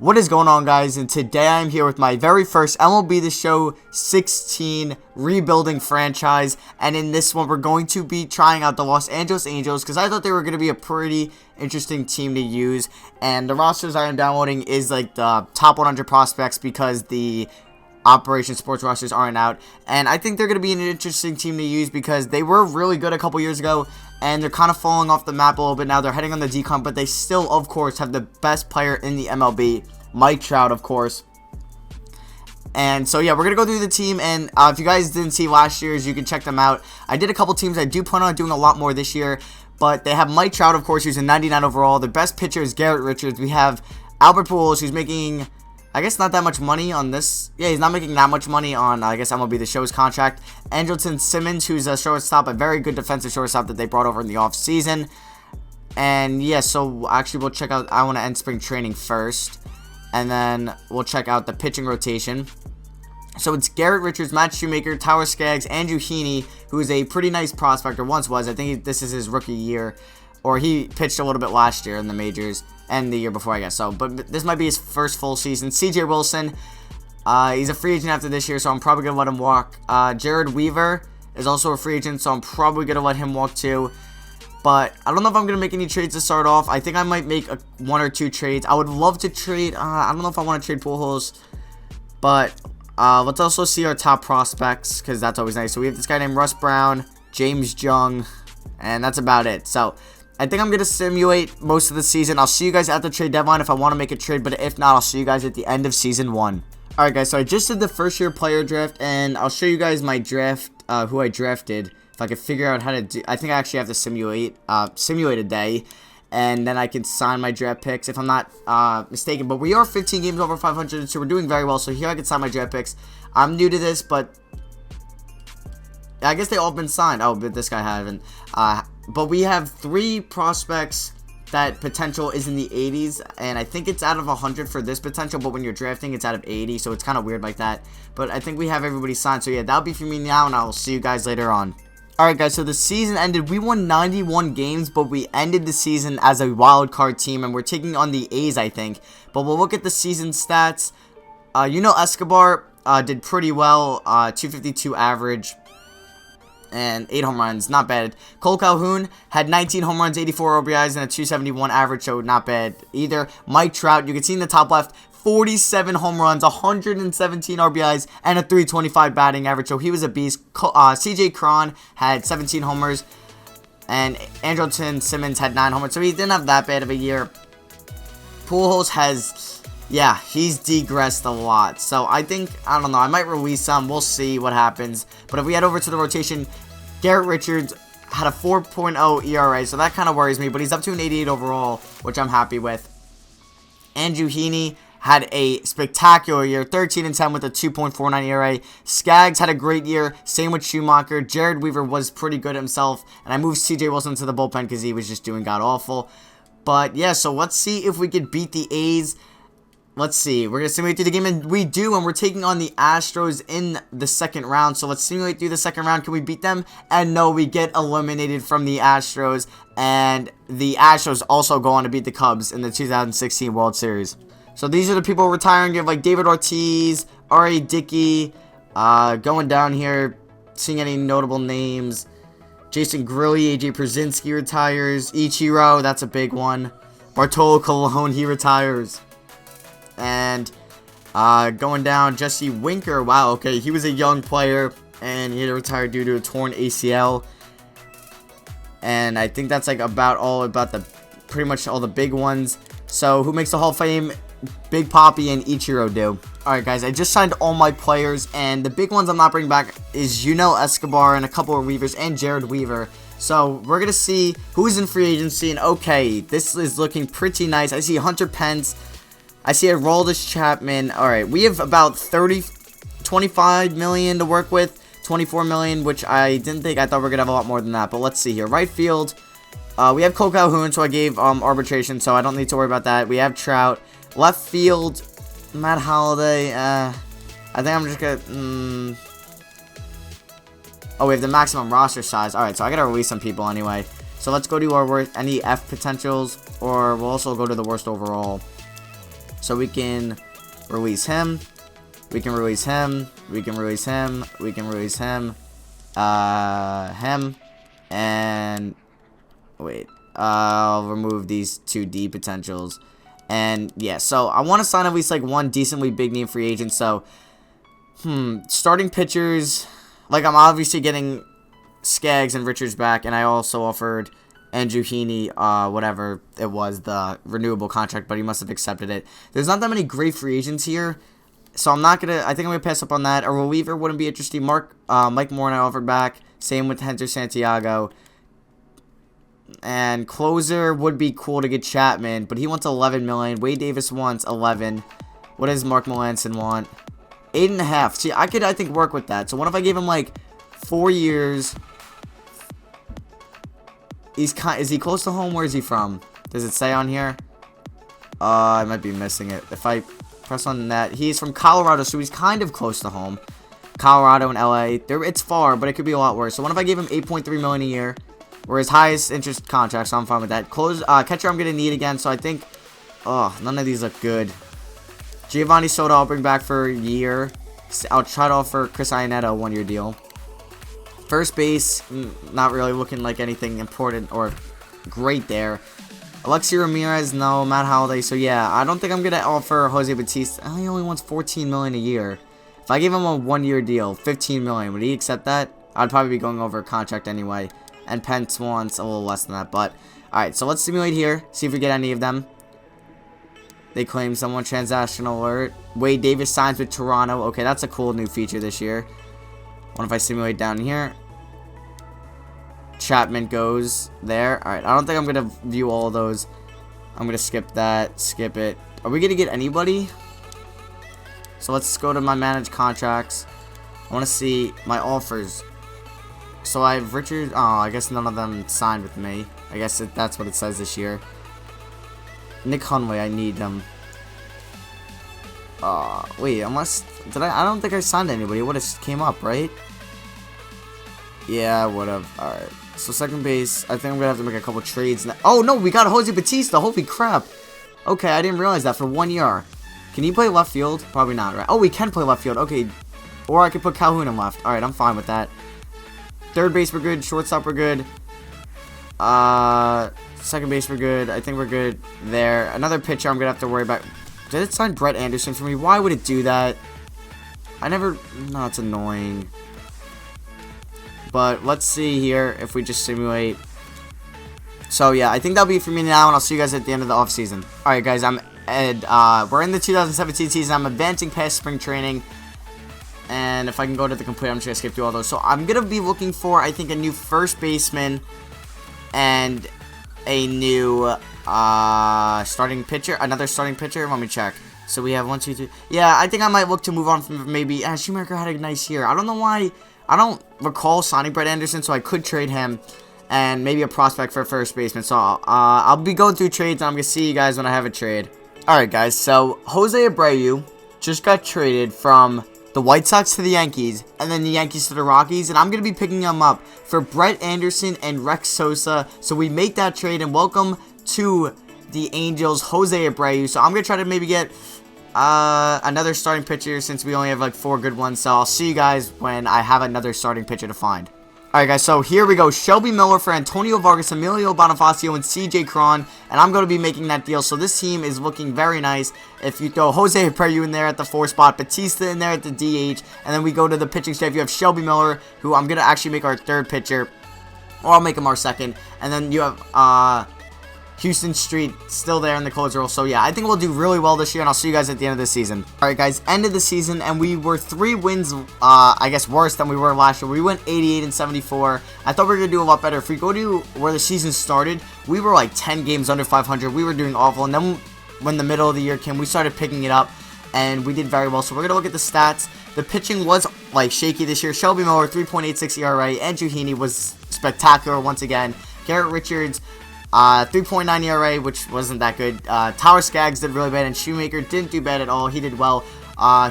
What is going on, guys? And today I'm here with my very first MLB The Show 16 rebuilding franchise, and in this one we're going to be trying out the Los Angeles Angels because I thought they were going to be a pretty interesting team to use. And the rosters I am downloading is like the top 100 prospects because the Operation Sports rosters aren't out, and I think they're going to be an interesting team to use because they were really good a couple years ago, and they're kind of falling off the map a little bit now. They're heading on the decline, but they still, of course, have the best player in the MLB, Mike Trout, of course. And so, yeah, we're going to go through the team, and if you guys didn't see last year's, you can check them out. I did a couple teams. I do plan on doing a lot more this year, but they have Mike Trout, of course, who's a 99 overall. The best pitcher is Garrett Richards. We have Albert Pujols, who's making, I guess, not that much money on this. Yeah, he's not making that much money on, I guess, MLB The Show's contract. Andrelton Simmons, who's a shortstop, a very good defensive shortstop that they brought over in the offseason. And, yeah, so actually we'll check out, I want to end spring training first. And then we'll check out the pitching rotation. So it's Garrett Richards, Matt Shoemaker, Tyler Skaggs, Andrew Heaney, who is a pretty nice prospect, or once was. I think this is his rookie year. Or he pitched a little bit last year in the majors. And the year before, I guess. So, but this might be his first full season. CJ Wilson, he's a free agent after this year, so I'm probably going to let him walk. Jared Weaver is also a free agent, so I'm probably going to let him walk too. But I don't know if I'm going to make any trades to start off. I think I might make one or two trades. I would love to trade. I don't know if I want to trade Pujols. But let's also see our top prospects, because that's always nice. So we have this guy named Russ Brown, James Jung, and that's about it. So I think I'm going to simulate most of the season. I'll see you guys at the trade deadline if I want to make a trade, but if not, I'll see you guys at the end of Season 1. Alright guys, so I just did the first year player draft, and I'll show you guys my draft, who I drafted. If I could figure out how to do, I think I actually have to simulate a day, and then I can sign my draft picks if I'm not mistaken. But we are 15 games over 500, so we're doing very well. So here I can sign my draft picks. I'm new to this, but I guess they all been signed. Oh, but this guy haven't. But we have 3 prospects that potential is in the 80s, and I think it's out of 100 for this potential, but when you're drafting, it's out of 80, so it's kind of weird like that. But I think we have everybody signed, so yeah, that'll be for me now, and I'll see you guys later on. Alright guys, so the season ended. We won 91 games, but we ended the season as a wild card team, and we're taking on the A's, I think. But we'll look at the season stats. Escobar did pretty well, 252 average. And 8 home runs, not bad. Cole Calhoun had 19 home runs, 84 RBIs, and a 271 average, so not bad either. Mike Trout, you can see in the top left, 47 home runs, 117 RBIs, and a 325 batting average, so he was a beast. CJ Cron had 17 homers, and Andrelton Simmons had 9 homers, so he didn't have that bad of a year. Pujols has, yeah, he's degressed a lot. So I think, I don't know, I might release some. We'll see what happens. But if we head over to the rotation, Garrett Richards had a 4.0 ERA, so that kind of worries me. But he's up to an 88 overall, which I'm happy with. Andrew Heaney had a spectacular year, 13-10 with a 2.49 ERA. Skaggs had a great year, same with Schumacher. Jared Weaver was pretty good himself. And I moved CJ Wilson to the bullpen because he was just doing god-awful. But yeah, so let's see if we could beat the A's. Let's see. We're going to simulate through the game, and we do, and we're taking on the Astros in the second round. So let's simulate through the second round. Can we beat them? And no, we get eliminated from the Astros, and the Astros also go on to beat the Cubs in the 2016 World Series. So these are the people retiring. You have like David Ortiz, R.A. Dickey, going down here, seeing any notable names. Jason Grilli, A.J. Przinsky retires. Ichiro, that's a big one. Bartolo Colon, he retires. And going down, Jesse Winker. Wow, okay, he was a young player, and he had to retire due to a torn ACL. And I think that's like pretty much all the big ones. So who makes the Hall of Fame? Big Papi and Ichiro do. Alright guys, I just signed all my players, and the big ones I'm not bringing back is Escobar and a couple of Weavers and Jared Weaver. So we're going to see who's in free agency, and okay, this is looking pretty nice. I see Hunter Pence. I see Aroldis Chapman. Alright, we have about 25 million to work with. 24 million, which I didn't think. I thought we were going to have a lot more than that. But let's see here. Right field, we have Cole Calhoun, so I gave arbitration, so I don't need to worry about that. We have Trout. Left field, Matt Holliday. I think I'm just going to... Oh, we have the maximum roster size. Alright, so I got to release some people anyway. So let's go to our any F potentials, or we'll also go to the worst overall. So we can release him. We can release him. We can release him. We can release him. Him. And wait. I'll remove these 2 D potentials. And yeah, so I want to sign at least like one decently big name free agent. So, starting pitchers. Like, I'm obviously getting Skaggs and Richards back, and I also offered Andrew Heaney, whatever it was, the renewable contract, but he must have accepted it. There's not that many great free agents here, so I think I'm going to pass up on that. A reliever wouldn't be interesting. Mike Moore and I offered back. Same with Hector Santiago. And closer would be cool to get Chapman, but he wants $11 million. Wade Davis wants 11. What does Mark Melanson want? 8.5. See, I think work with that. So what if I gave him like 4 years? Is he close to home? Where is he from? Does it say on here? I might be missing it. If I press on that, he's from Colorado, so he's kind of close to home. Colorado and LA. It's far, but it could be a lot worse. So what if I gave him $8.3 million a year? Or his highest interest contract, so I'm fine with that. Catcher I'm gonna need again, so I think none of these look good. Giovanni Soto I'll bring back for a year. I'll try to offer Chris Iannetta a 1-year deal. First base, not really looking like anything important or great there. Alexi Ramirez, no. Matt Holliday, so yeah, I don't think I'm gonna offer Jose Bautista. He only wants $14 million a year. If I gave him a 1-year deal, $15 million, would he accept that? I'd probably be going over a contract anyway. And Pence wants a little less than that, but alright, so let's simulate here, see if we get any of them. They claim someone, transactional alert. Wade Davis signs with Toronto. Okay, that's a cool new feature this year. What if I simulate down here? Chapman goes there. Alright, I don't think I'm going to view all of those. I'm going to skip that, skip it. Are we going to get anybody? So let's go to my managed contracts. I want to see my offers. So I have Richard. Oh, I guess none of them signed with me. I guess that's what it says this year. Nick Hunley, I need him. Wait, I don't think I signed anybody. It would have came up, right? Yeah, I would have. Alright. So second base, I think I'm going to have to make a couple trades now. Oh, no, we got Jose Bautista. Holy crap. Okay, I didn't realize that for 1 year. Can he play left field? Probably not, right? Oh, we can play left field. Okay. Or I could put Calhoun in left. Alright, I'm fine with that. Third base, we're good. Shortstop, we're good. Second base, we're good. I think we're good there. Another pitcher I'm going to have to worry about. Did it sign Brett Anderson for me? Why would it do that? No, it's annoying. But let's see here if we just simulate. So, yeah, I think that'll be it for me now, and I'll see you guys at the end of the offseason. Alright, guys, we're in the 2017 season. I'm advancing past spring training. And if I can go to the complete, I'm just going to skip through all those. So I'm going to be looking for, I think, a new first baseman and a new starting pitcher. Another starting pitcher. Let me check. So we have 1, 2, 3. Yeah, I think I might look to move on from maybe. Shoemaker had a nice year. I don't know why. I don't recall signing Brett Anderson, so I could trade him. And maybe a prospect for first baseman. So I'll be going through trades, and I'm going to see you guys when I have a trade. Alright, guys. So Jose Abreu just got traded from the White Sox to the Yankees, and then the Yankees to the Rockies, and I'm going to be picking them up for Brett Anderson and Rex Sosa. So we make that trade, and welcome to the Angels, Jose Abreu. So I'm going to try to maybe get another starting pitcher since we only have like 4 good ones. So I'll see you guys when I have another starting pitcher to find. Alright guys, so here we go. Shelby Miller for Antonio Vargas, Emilio Bonifacio, and CJ Cron. And I'm going to be making that deal. So this team is looking very nice. If you throw Jose Abreu in there at the 4 spot, Batista in there at the DH, and then we go to the pitching staff. You have Shelby Miller, who I'm going to actually make our 3rd pitcher. Or I'll make him our 2nd. And then you have Houston Street still there in the closer role. So yeah, I think we'll do really well this year, and I'll see you guys at the end of the season. Alright guys, end of the season, and we were 3 wins, I guess worse than we were last year. We went 88 and 74. I thought we were going to do a lot better. If we go to where the season started, we were like 10 games under 500. We were doing awful, and then when the middle of the year came, we started picking it up, and we did very well. So we're going to look at the stats. The pitching was like shaky this year. Shelby Miller, 3.86 ERA. Andrew Heaney was spectacular once again. Garrett Richards, 3.9 ERA, which wasn't that good. Tower Skaggs did really bad, and Shoemaker didn't do bad at all. He did well.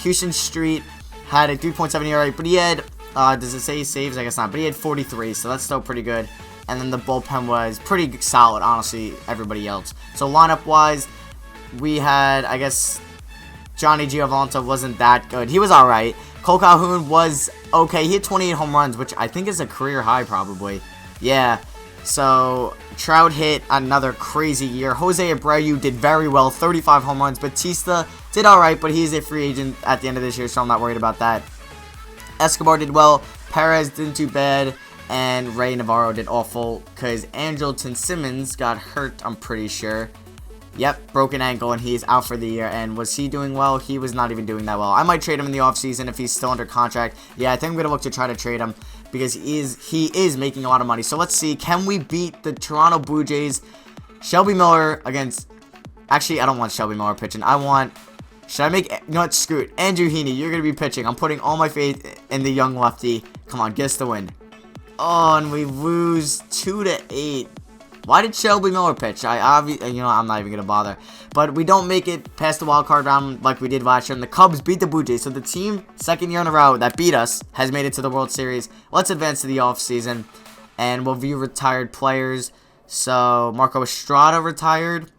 Houston Street had a 3.7 ERA, but he had, does it say he saves? I guess not, but he had 43, so that's still pretty good. And then the bullpen was pretty solid, honestly, everybody else. So lineup-wise, we had, I guess, Johnny Giovanto wasn't that good. He was alright. Cole Calhoun was okay. He had 28 home runs, which I think is a career high probably. Yeah. So, Trout hit another crazy year. Jose Abreu did very well, 35 home runs. Batista did alright, but he's a free agent at the end of this year, so I'm not worried about that. Escobar did well. Perez didn't do bad. And Ray Navarro did awful because Andrelton Simmons got hurt, I'm pretty sure. Yep, broken ankle, and he's out for the year. And was he doing well? He was not even doing that well. I might trade him in the offseason if he's still under contract. Yeah, I think I'm going to look to try to trade him because he is making a lot of money. So let's see. Can we beat the Toronto Blue Jays? Shelby Miller against... Actually, I don't want Shelby Miller pitching. I want... Should I make... You know what? Screw it. Andrew Heaney, you're going to be pitching. I'm putting all my faith in the young lefty. Come on, get us the win. Oh, and we lose 2-8. Why did Shelby Miller pitch? I'm not even going to bother. But we don't make it past the wild card round like we did last year. And the Cubs beat the Blue Jays. So the team, second year in a row, that beat us, has made it to the World Series. Let's advance to the offseason. And we'll view retired players. So, Marco Estrada retired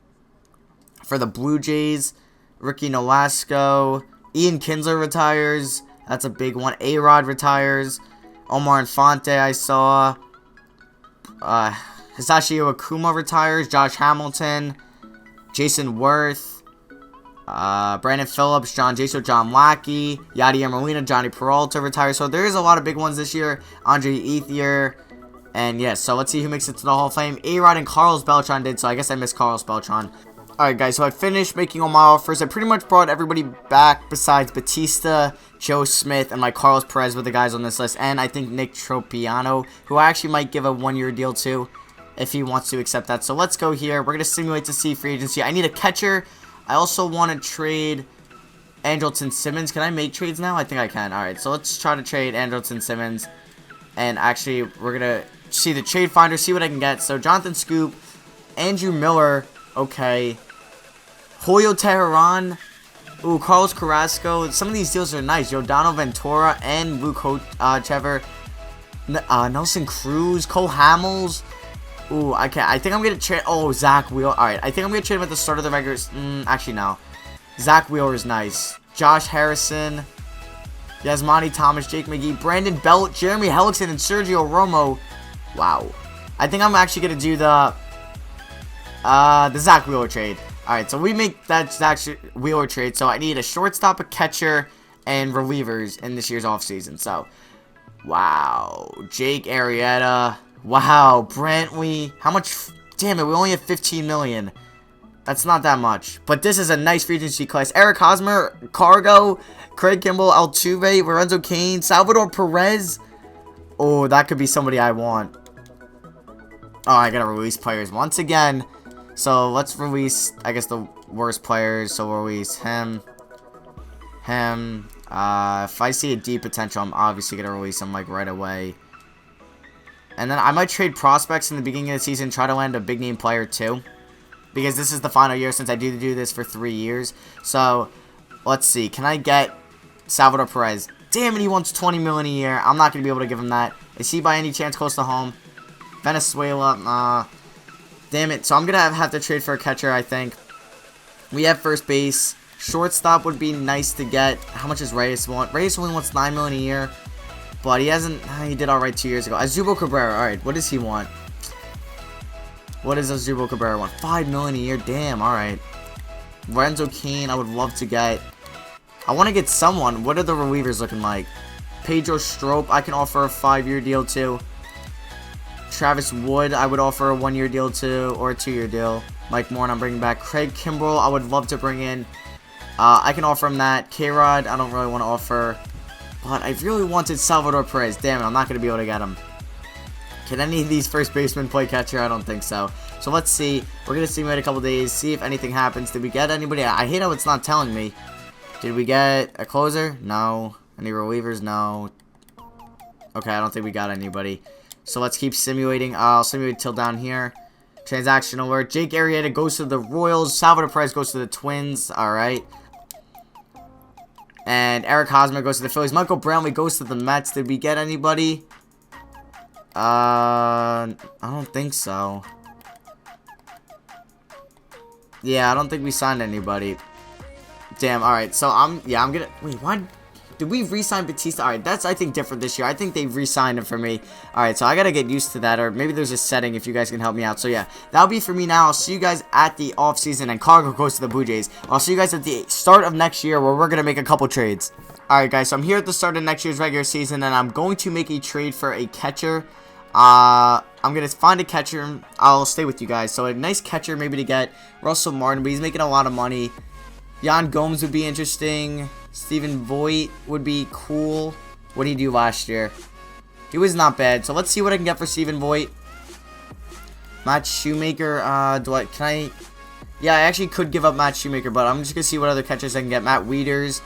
for the Blue Jays. Ricky Nolasco. Ian Kinsler retires. That's a big one. A-Rod retires. Omar Infante, I saw. Hisashio Akuma retires. Josh Hamilton. Jason Worth. Brandon Phillips. John Jaso. John Lackey. Yadier Molina. Johnny Peralta retires. So there's a lot of big ones this year. Andre Ethier. And yes, so let's see who makes it to the Hall of Fame. A-Rod and Carlos Beltran did, so I guess I missed Carlos Beltran. Alright guys, so I finished making all my offers. I pretty much brought everybody back besides Batista, Joe Smith, and my Carlos Perez were the guys on this list. And I think Nick Tropiano, who I actually might give a one-year deal to if he wants to accept that. So let's go here. We're going to simulate to see free agency. I need a catcher. I also want to trade Andrelton Simmons. Can I make trades now? I think I can. Alright, so let's try to trade Andrelton Simmons. And actually, we're going to see the trade finder, see what I can get. So Jonathan Scoop, Andrew Miller, okay. Julio Teheran. Ooh, Carlos Carrasco. Some of these deals are nice. Yordano Ventura and Luke Chever. Nelson Cruz. Cole Hamels. Ooh, I think I'm going to trade... Oh, Zack Wheeler. Alright, I think I'm going to trade him at the start of the regular... actually, no. Zack Wheeler is nice. Josh Harrison. Yasmani Thomas. Jake McGee. Brandon Belt. Jeremy Hellickson and Sergio Romo. Wow. I think I'm actually going to do the Zack Wheeler trade. Alright, so we make that Zack Wheeler trade. So I need a shortstop, a catcher, and relievers in this year's offseason. So, wow. Jake Arrieta. Wow. Brantley. How much? Damn it, we only have $15 million. That's not that much. But this is a nice free agency class. Eric Hosmer, Cargo, Craig Kimball, Altuve, Lorenzo Cain, Salvador Perez. Oh, that could be somebody I want. Oh, I gotta release players once again. So, let's release, I guess, the worst players. So, we'll release him. If I see a deep potential, I'm obviously gonna release him, like, right away. And then I might trade prospects in the beginning of the season, try to land a big-name player, too. Because this is the final year since I do this for 3 years. So, let's see. Can I get Salvador Perez? Damn it, he wants $20 million a year. I'm not going to be able to give him that. Is he by any chance close to home? Venezuela, damn it. So I'm going to have to trade for a catcher, I think. We have first base. Shortstop would be nice to get. How much does Reyes want? Reyes only wants $9 million a year. But he hasn't, he did alright 2 years ago. Azubo Cabrera, alright. What does he want? What does Azubo Cabrera want? $5 million a year. Damn, alright. Lorenzo Cain, I would love to get. I want to get someone. What are the relievers looking like? Pedro Strop, I can offer a 5-year deal to. Travis Wood, I would offer a 1-year deal to, or a 2-year deal. Mike Moore, I'm bringing back. Craig Kimbrell, I would love to bring in. I can offer him that. K-Rod, I don't really want to offer. But I really wanted Salvador Perez. Damn it, I'm not going to be able to get him. Can any of these first basemen play catcher? I don't think so. So let's see. We're going to simulate a couple days, see if anything happens. Did we get anybody? I hate how it's not telling me. Did we get a closer? No. Any relievers? No. Okay, I don't think we got anybody. So let's keep simulating. I'll simulate till down here. Transaction alert. Jake Arrieta goes to the Royals. Salvador Perez goes to the Twins. Alright. And Eric Hosmer goes to the Phillies. Michael Brownlee goes to the Mets. Did we get anybody? I don't think so. Yeah, I don't think we signed anybody. Damn, alright, so I'm gonna, wait, what? Did we re-sign Batista? Alright, that's, I think, different this year. I think they re-signed him for me. Alright, so I gotta get used to that, or maybe there's a setting if you guys can help me out. So, yeah, that'll be for me now. I'll see you guys at the offseason, and Cargo goes to the Blue Jays. I'll see you guys at the start of next year, where we're gonna make a couple trades. Alright, guys, so I'm here at the start of next year's regular season, and I'm going to make a trade for a catcher. I'm gonna find a catcher. I'll stay with you guys. So, a nice catcher maybe to get Russell Martin, but he's making a lot of money. Yan Gomes would be interesting. Steven Voigt would be cool. What did he do last year? He was not bad. So let's see what I can get for Steven Voigt. Matt Shoemaker. Yeah, I actually could give up Matt Shoemaker, but I'm just gonna see what other catchers I can get. Matt Wieters,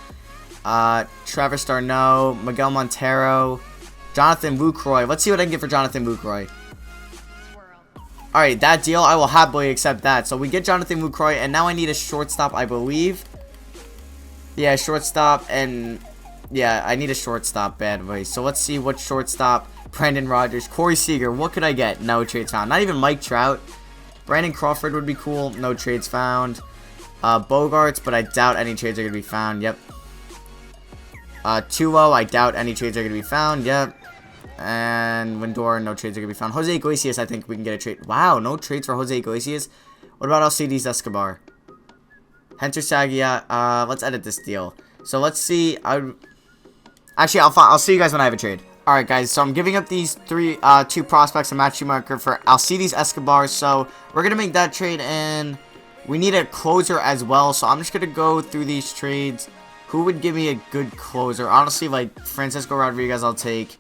Travis d'Arnaud, Miguel Montero, Jonathan Lucroy. Let's see what I can get for Jonathan Lucroy. Alright, that deal, I will happily accept that. So we get Jonathan Lucroy, and now I need a shortstop, I believe. Yeah, shortstop, and yeah, I need a shortstop badly. So let's see what shortstop. Brandon Rogers, Corey Seager. What could I get? No trades found. Not even Mike Trout. Brandon Crawford would be cool. No trades found. Bogarts, but I doubt any trades are going to be found. Yep. Tulo, I doubt any trades are going to be found. Yep. And Lindor, no trades are going to be found. Jose Iglesias, I think we can get a trade. Wow, no trades for Jose Iglesias. What about Alcides Escobar? Henter Sagia. Let's edit this deal. So let's see. Actually, I'll see you guys when I have a trade. Alright, guys. So I'm giving up these two prospects and Matt Schumacher for Alcides Escobar. So we're going to make that trade, and we need a closer as well. So I'm just going to go through these trades. Who would give me a good closer? Honestly, like Francisco Rodriguez, I'll take.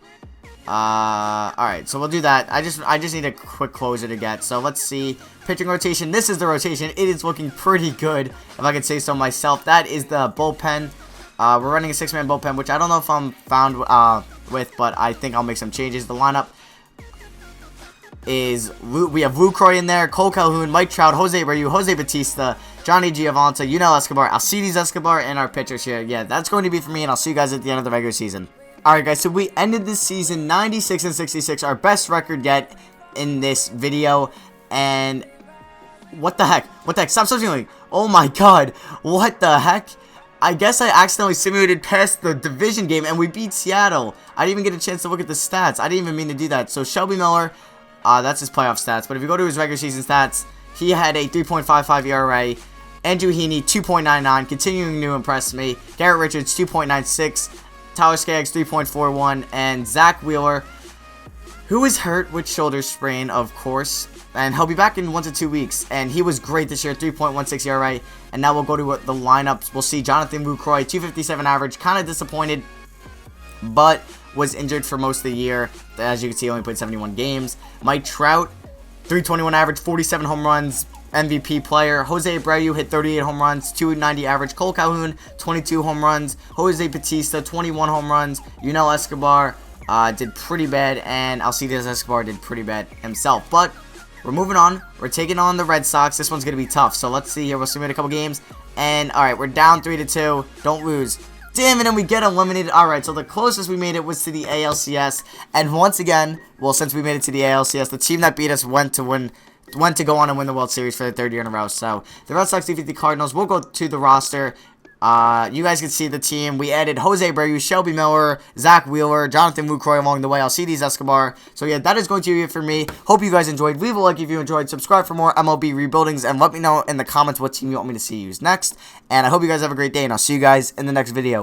Alright, so we'll do that. I just need a quick closer to get. So let's see. Pitching rotation. This is the rotation. It is looking pretty good, if I could say so myself. That is the bullpen. We're running a 6-man bullpen, which I don't know if I'm found with, but I think I'll make some changes. The lineup is, we have Lucroy in there, Cole Calhoun, Mike Trout, Jose Abreu, Jose Batista, Johnny Giavonta, Yunel Escobar, Alcides Escobar, and our pitchers here. Yeah, that's going to be for me, and I'll see you guys at the end of the regular season. Alright, guys, so we ended this season 96-66, our best record yet in this video, and what the heck? What the heck? Stop simulating. Oh my god. What the heck? I guess I accidentally simulated past the division game, and we beat Seattle. I didn't even get a chance to look at the stats. I didn't even mean to do that. So Shelby Miller, that's his playoff stats, but if you go to his regular season stats, he had a 3.55 ERA. Andrew Heaney, 2.99, continuing to impress me. Garrett Richards, 2.96. Tyler Skaggs, 3.41, and Zack Wheeler, who is hurt with shoulder sprain, of course, and he'll be back in 1 to 2 weeks, and he was great this year, 3.16 ERA, and now we'll go to the lineups. We'll see Jonathan Lucroy, 257 average, kind of disappointed, but was injured for most of the year. As you can see, only played 71 games. Mike Trout, 321 average, 47 home runs, MVP player. Jose Abreu hit 38 home runs, 290 average. Cole Calhoun, 22 home runs. Jose Batista, 21 home runs. Yunel Escobar did pretty bad, and Alcides Escobar did pretty bad himself. But we're moving on. We're taking on the Red Sox. This one's going to be tough, so let's see here. We'll simulate a couple games, and alright, we're down 3-2. Don't lose. Damn it, and we get eliminated. Alright, so the closest we made it was to the ALCS, and once again, well, since we made it to the ALCS, the team that beat us went to go on and win the World Series for the third year in a row. So the Red Sox defeat the Cardinals. We'll go to the roster. You guys can see the team. We added Jose Abreu, Shelby Miller, Zack Wheeler, Jonathan Lucroy along the way, Alcides Escobar. So yeah, that is going to be it for me. Hope you guys enjoyed. Leave a like if you enjoyed. Subscribe for more MLB rebuildings, and let me know in the comments what team you want me to see use next. And I hope you guys have a great day, and I'll see you guys in the next video.